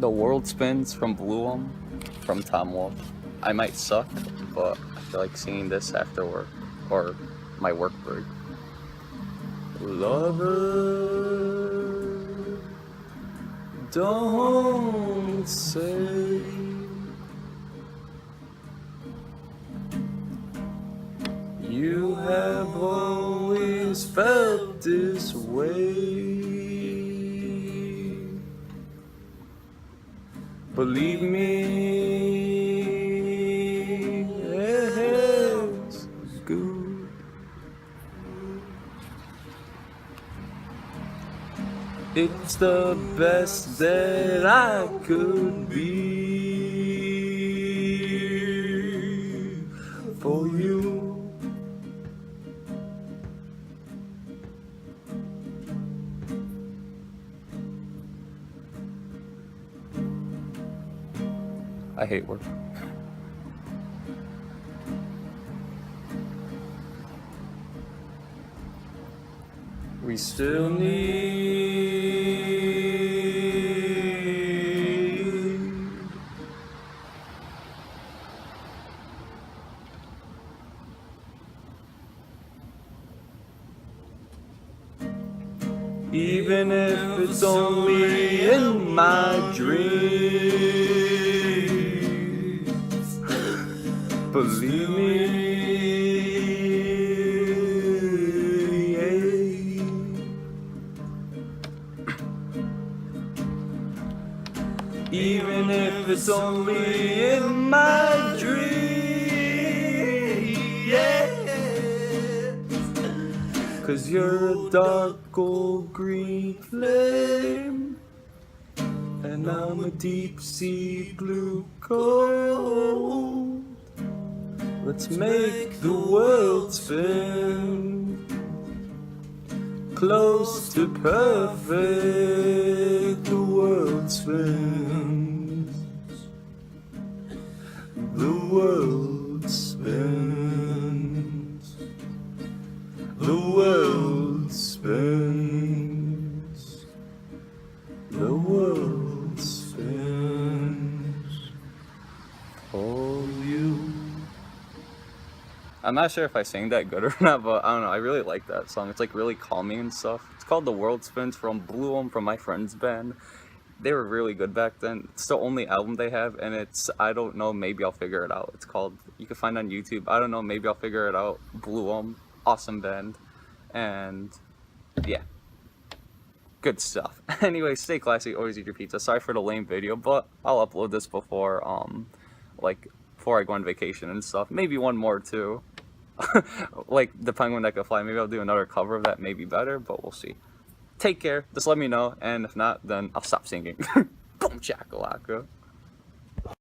The World Spins from Bloum, from Tom Wolfe. I might suck, but I feel like singing this after work, or my work break. Lover, don't say you have always felt this way. Believe me, it's good. It's the best that I could be for you. I hate work. We still need even if it's only in my dreams. Believe me, even if it's only in my dreams, yeah. 'Cause you're a dark gold green flame, and I'm a deep sea blue gold. Let's make the world spin close to perfect. The world spins. The world spins. The world spins. The world spins for you. I'm not sure if I sang that good or not, but I don't know. I really like that song. It's like really calming and stuff. It's called The World Spins from Bloum, from my friend's band. They were really good back then. It's the only album they have, and it's, I don't know, maybe I'll figure it out. It's called, you can find it on YouTube. I don't know, maybe I'll figure it out. Bloum, awesome band. And yeah, good stuff. Anyway, stay classy, always eat your pizza. Sorry for the lame video, but I'll upload this before, before I go on vacation and stuff. Maybe one more too. Like the penguin that could fly. Maybe I'll do another cover of that, maybe better, but we'll see. Take care, just let me know, and if not, then I'll stop singing. Boom chakalaka.